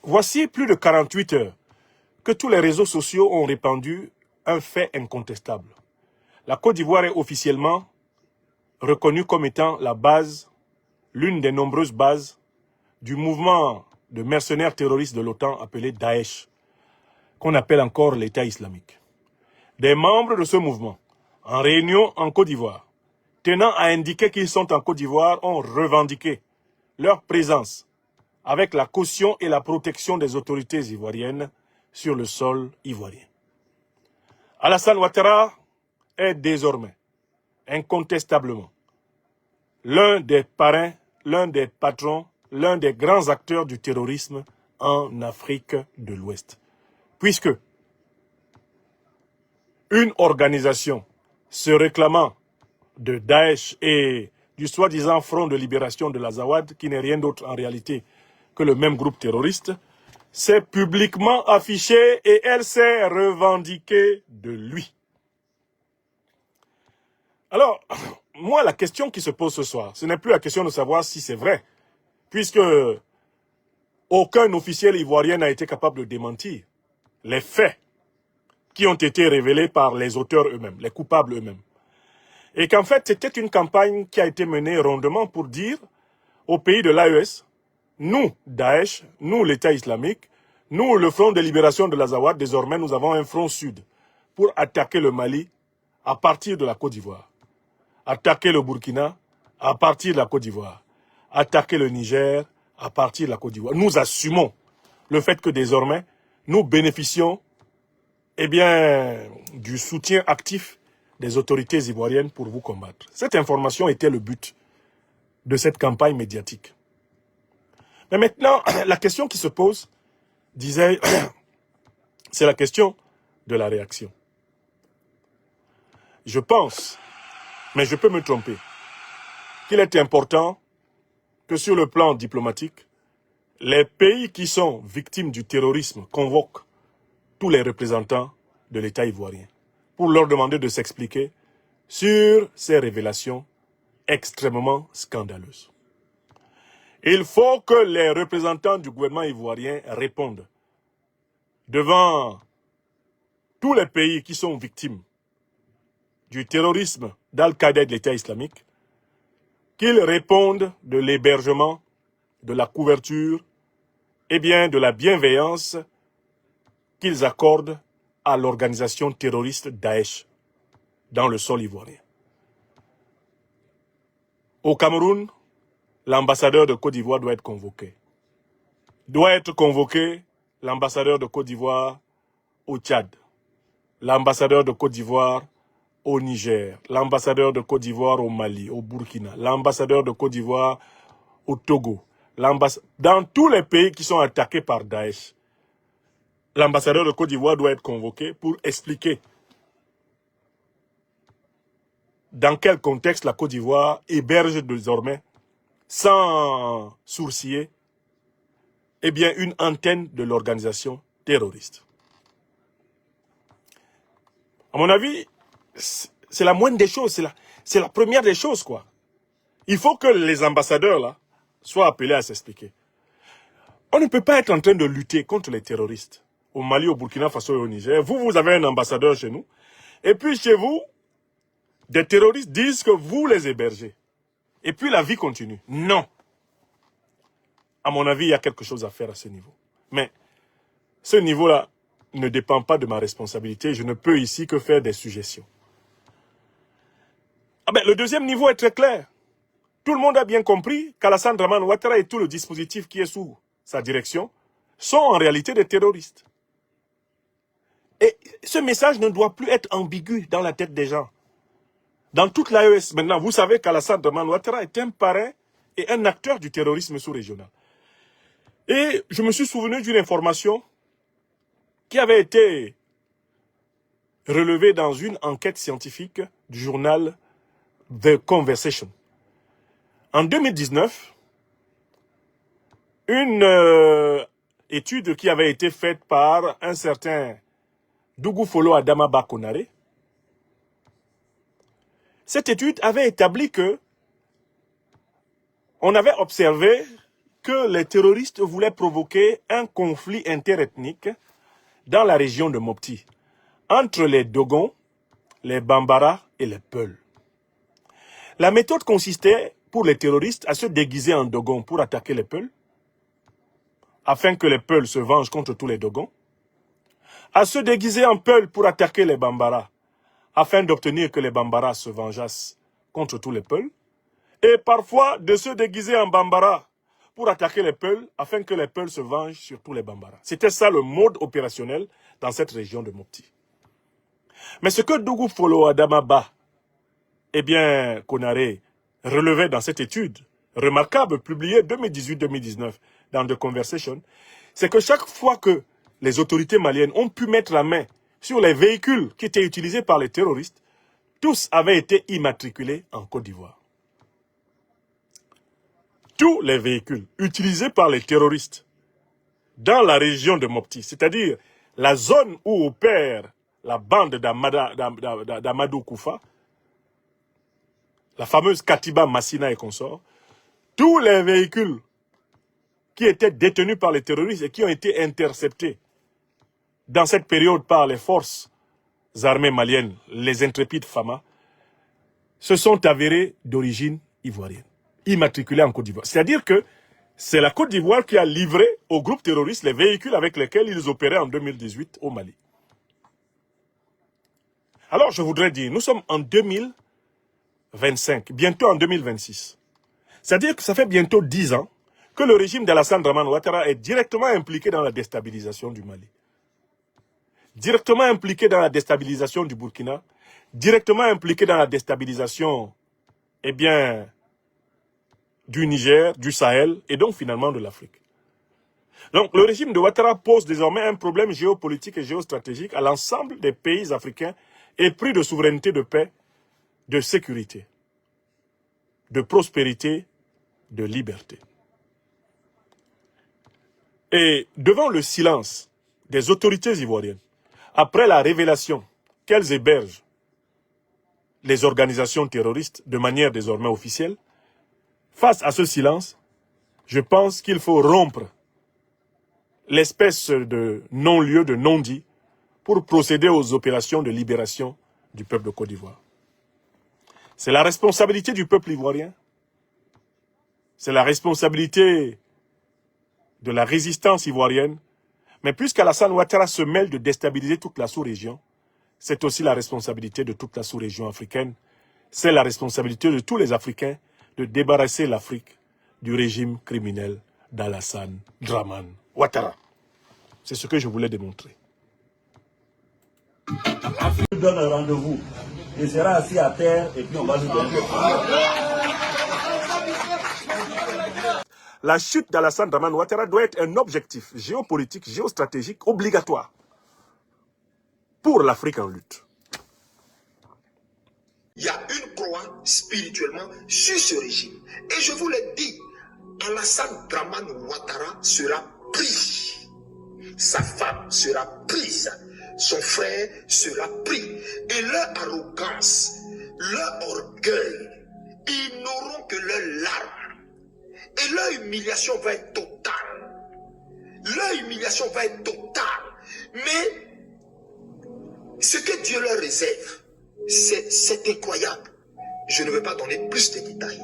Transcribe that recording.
Voici plus de 48 heures que tous les réseaux sociaux ont répandu un fait incontestable. La Côte d'Ivoire est officiellement reconnue comme étant la base, l'une des nombreuses bases du mouvement de mercenaires terroristes de l'OTAN appelé Daesh, qu'on appelle encore l'État islamique. Des membres de ce mouvement, en réunion en Côte d'Ivoire, tenant à indiquer qu'ils sont en Côte d'Ivoire, ont revendiqué leur présence avec la caution et la protection des autorités ivoiriennes sur le sol ivoirien. Alassane Ouattara est désormais, incontestablement, l'un des parrains, l'un des patrons, l'un des grands acteurs du terrorisme en Afrique de l'Ouest. Puisque une organisation se réclamant de Daesh et du soi-disant Front de libération de l'Azawad, qui n'est rien d'autre en réalité que le même groupe terroriste, s'est publiquement affichée et elle s'est revendiquée de lui. Alors, moi, la question qui se pose ce soir, ce n'est plus la question de savoir si c'est vrai, puisque aucun officiel ivoirien n'a été capable de démentir les faits qui ont été révélés par les auteurs eux-mêmes, les coupables eux-mêmes. Et qu'en fait, c'était une campagne qui a été menée rondement pour dire aux pays de l'AES, nous, Daesh, nous, l'État islamique, nous, le Front de libération de l'Azawad, désormais, nous avons un front sud pour attaquer le Mali à partir de la Côte d'Ivoire, attaquer le Burkina à partir de la Côte d'Ivoire, attaquer le Niger à partir de la Côte d'Ivoire. Nous assumons le fait que désormais, nous bénéficions du soutien actif des autorités ivoiriennes pour vous combattre. Cette information était le but de cette campagne médiatique. Mais maintenant, la question qui se pose, disais, c'est la question de la réaction. Je pense, mais je peux me tromper, qu'il est important que sur le plan diplomatique, les pays qui sont victimes du terrorisme convoquent tous les représentants de l'État ivoirien pour leur demander de s'expliquer sur ces révélations extrêmement scandaleuses. Il faut que les représentants du gouvernement ivoirien répondent devant tous les pays qui sont victimes du terrorisme d'Al-Qaïda et de l'État islamique, qu'ils répondent de l'hébergement, de la couverture, de la bienveillance qu'ils accordent à l'organisation terroriste Daesh dans le sol ivoirien. Au Cameroun, l'ambassadeur de Côte d'Ivoire doit être convoqué. Doit être convoqué l'ambassadeur de Côte d'Ivoire au Tchad, l'ambassadeur de Côte d'Ivoire au Niger, l'ambassadeur de Côte d'Ivoire au Mali, au Burkina, l'ambassadeur de Côte d'Ivoire au Togo, dans tous les pays qui sont attaqués par Daesh. L'ambassadeur de Côte d'Ivoire doit être convoqué pour expliquer dans quel contexte la Côte d'Ivoire héberge désormais, sans sourciller, une antenne de l'organisation terroriste. À mon avis, c'est la moindre des choses, c'est la première des choses, quoi. Il faut que les ambassadeurs, là, soient appelés à s'expliquer. On ne peut pas être en train de lutter contre les terroristes au Mali, au Burkina Faso et au Niger. Vous avez un ambassadeur chez nous. Et puis chez vous, des terroristes disent que vous les hébergez. Et puis la vie continue. Non. À mon avis, il y a quelque chose à faire à ce niveau. Mais ce niveau-là ne dépend pas de ma responsabilité. Je ne peux ici que faire des suggestions. Le deuxième niveau est très clair. Tout le monde a bien compris qu'Alassane Dramane Ouattara et tout le dispositif qui est sous sa direction sont en réalité des terroristes. Et ce message ne doit plus être ambigu dans la tête des gens. Dans toute l'AES, maintenant, vous savez qu'Alassane Dramane Ouattara est un parrain et un acteur du terrorisme sous-régional. Et je me suis souvenu d'une information qui avait été relevée dans une enquête scientifique du journal The Conversation. En 2019, une étude qui avait été faite par un certain Dougou Folo Adama Bakonare, cette étude avait établi que on avait observé que les terroristes voulaient provoquer un conflit interethnique dans la région de Mopti, entre les Dogons, les Bambara et les Peuls. La méthode consistait pour les terroristes à se déguiser en Dogon pour attaquer les Peuls, afin que les Peuls se vengent contre tous les Dogons, à se déguiser en Peuls pour attaquer les Bambara, afin d'obtenir que les Bambara se vengeassent contre tous les Peuls, et parfois de se déguiser en Bambara pour attaquer les Peuls, afin que les Peuls se vengent sur tous les Bambara. C'était ça le mode opérationnel dans cette région de Mopti. Mais ce que Dougou Folo Adamaba, eh bien, Konaré, relevait dans cette étude remarquable publiée 2018-2019 dans The Conversation, c'est que chaque fois que les autorités maliennes ont pu mettre la main sur les véhicules qui étaient utilisés par les terroristes, tous avaient été immatriculés en Côte d'Ivoire. Tous les véhicules utilisés par les terroristes dans la région de Mopti, c'est-à-dire la zone où opère la bande d'Amadou Koufa, la fameuse Katiba Massina et consorts, tous les véhicules qui étaient détenus par les terroristes et qui ont été interceptés dans cette période par les forces armées maliennes, les intrépides FAMA, se sont avérés d'origine ivoirienne, immatriculés en Côte d'Ivoire. C'est-à-dire que c'est la Côte d'Ivoire qui a livré au groupe terroriste les véhicules avec lesquels ils opéraient en 2018 au Mali. Alors je voudrais dire, nous sommes en 2025, bientôt en 2026. C'est-à-dire que ça fait bientôt 10 ans que le régime d'Alassane Dramane Ouattara est directement impliqué dans la déstabilisation du Mali, directement impliqué dans la déstabilisation du Burkina, directement impliqué dans la déstabilisation, eh bien, du Niger, du Sahel et donc finalement de l'Afrique. Donc le régime de Ouattara pose désormais un problème géopolitique et géostratégique à l'ensemble des pays africains épris de souveraineté, de paix, de sécurité, de prospérité, de liberté. Et devant le silence des autorités ivoiriennes, après la révélation qu'elles hébergent les organisations terroristes de manière désormais officielle, face à ce silence, je pense qu'il faut rompre l'espèce de non-lieu, de non-dit, pour procéder aux opérations de libération du peuple de Côte d'Ivoire. C'est la responsabilité du peuple ivoirien, c'est la responsabilité de la résistance ivoirienne, mais puisqu'Alassane Ouattara se mêle de déstabiliser toute la sous-région, c'est aussi la responsabilité de toute la sous-région africaine, c'est la responsabilité de tous les Africains de débarrasser l'Afrique du régime criminel d'Alassane Dramane Ouattara. C'est ce que je voulais démontrer. L'Afrique nous donne un rendez-vous. Il sera assis à terre et puis on va nous donner. La chute d'Alassane Dramane Ouattara doit être un objectif géopolitique, géostratégique obligatoire pour l'Afrique en lutte. Il y a une croix spirituellement sur ce régime. Et je vous l'ai dit, Alassane Dramane Ouattara sera pris. Sa femme sera prise. Son frère sera pris. Et leur arrogance, leur orgueil, ils n'auront que leurs larmes. Et leur humiliation va être totale. Leur humiliation va être totale. Mais ce que Dieu leur réserve, c'est incroyable. Je ne veux pas donner plus de détails.